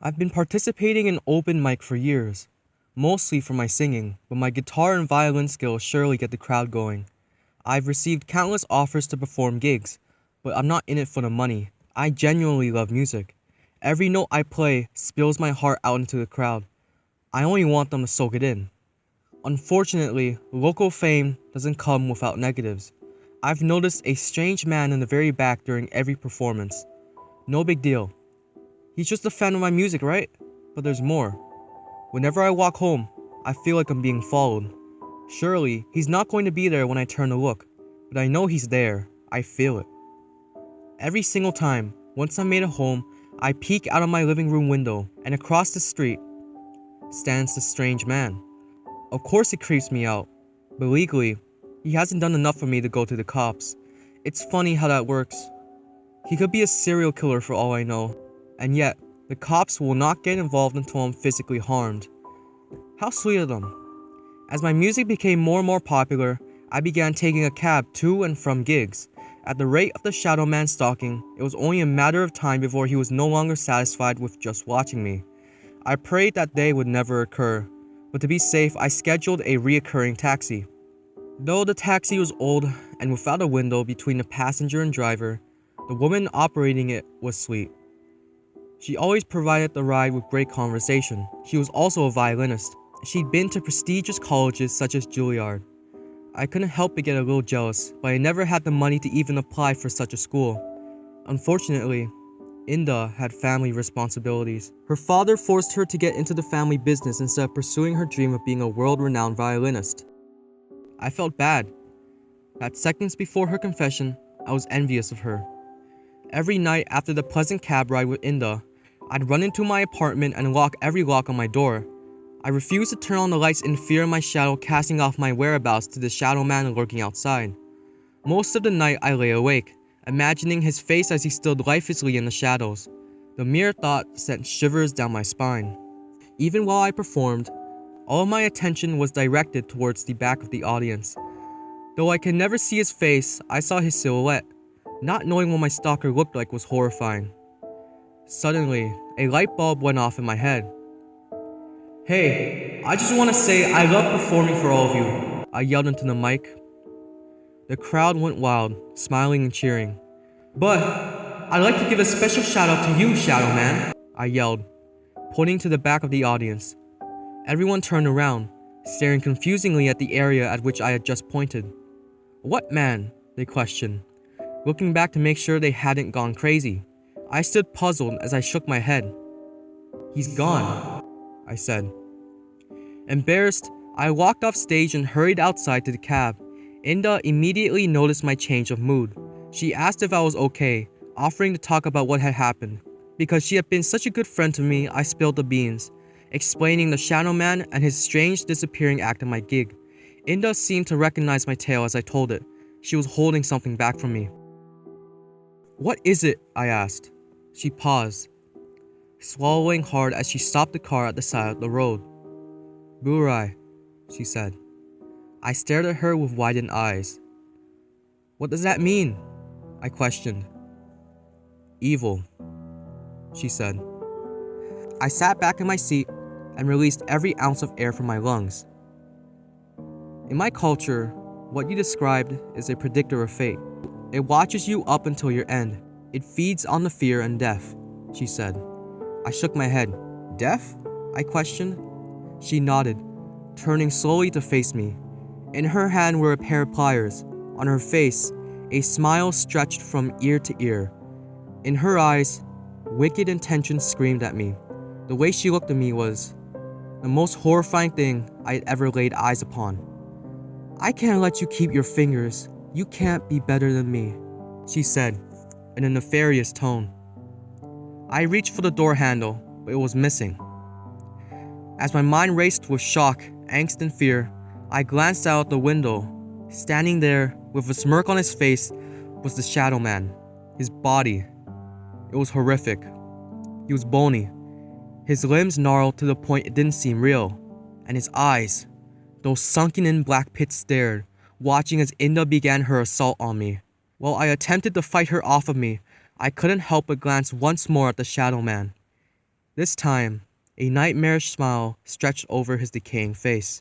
I've been participating in open mic for years, mostly for my singing, but my guitar and violin skills surely get the crowd going. I've received countless offers to perform gigs, but I'm not in it for the money. I genuinely love music. Every note I play spills my heart out into the crowd. I only want them to soak it in. Unfortunately, local fame doesn't come without negatives. I've noticed a strange man in the very back during every performance. No big deal. He's just a fan of my music, right? But there's more. Whenever I walk home, I feel like I'm being followed. Surely, he's not going to be there when I turn to look, but I know he's there. I feel it. Every single time, once I'm made it home, I peek out of my living room window, and across the street stands the strange man. Of course it creeps me out, but legally, he hasn't done enough for me to go to the cops. It's funny how that works. He could be a serial killer for all I know, and yet, the cops will not get involved until I'm physically harmed. How sweet of them. As my music became more and more popular, I began taking a cab to and from gigs. At the rate of the shadow man stalking, it was only a matter of time before he was no longer satisfied with just watching me. I prayed that day would never occur, but to be safe, I scheduled a reoccurring taxi. Though the taxi was old and without a window between the passenger and driver, the woman operating it was sweet. She always provided the ride with great conversation. She was also a violinist. She'd been to prestigious colleges such as Juilliard. I couldn't help but get a little jealous, but I never had the money to even apply for such a school. Unfortunately, Inda had family responsibilities. Her father forced her to get into the family business instead of pursuing her dream of being a world-renowned violinist. I felt bad. That seconds before her confession, I was envious of her. Every night after the pleasant cab ride with Inda, I'd run into my apartment and lock every lock on my door. I refused to turn on the lights in fear of my shadow casting off my whereabouts to the shadow man lurking outside. Most of the night I lay awake, imagining his face as he stood lifelessly in the shadows. The mere thought sent shivers down my spine. Even while I performed, all of my attention was directed towards the back of the audience. Though I could never see his face, I saw his silhouette. Not knowing what my stalker looked like was horrifying. Suddenly, a light bulb went off in my head. "Hey, I just want to say I love performing for all of you," I yelled into the mic. The crowd went wild, smiling and cheering. "But I'd like to give a special shout out to you, Shadow Man," I yelled, pointing to the back of the audience. Everyone turned around, staring confusingly at the area at which I had just pointed. "What man?" they questioned, looking back to make sure they hadn't gone crazy. I stood puzzled as I shook my head. "He's gone," I said. Embarrassed, I walked off stage and hurried outside to the cab. Inda immediately noticed my change of mood. She asked if I was okay, offering to talk about what had happened. Because she had been such a good friend to me, I spilled the beans, explaining the shadow man and his strange disappearing act at my gig. Inda seemed to recognize my tale as I told it. She was holding something back from me. "What is it?" I asked. She paused, swallowing hard as she stopped the car at the side of the road. "Burā'ī," she said. I stared at her with widened eyes. "What does that mean?" I questioned. "Evil," she said. I sat back in my seat and released every ounce of air from my lungs. "In my culture, what you described is a predictor of fate. It watches you up until your end. It feeds on the fear and death," she said. I shook my head. "Death?" I questioned. She nodded, turning slowly to face me. In her hand were a pair of pliers. On her face, a smile stretched from ear to ear. In her eyes, wicked intention screamed at me. The way she looked at me was the most horrifying thing I had ever laid eyes upon. "I can't let you keep your fingers. You can't be better than me," she said, in a nefarious tone. I reached for the door handle, but it was missing. As my mind raced with shock, angst, and fear, I glanced out the window. Standing there, with a smirk on his face, was the shadow man. His body. It was horrific. He was bony. His limbs gnarled to the point it didn't seem real. And his eyes, those sunken-in black pits stared, watching as Inda began her assault on me. While I attempted to fight her off of me, I couldn't help but glance once more at the shadow man. This time, a nightmarish smile stretched over his decaying face.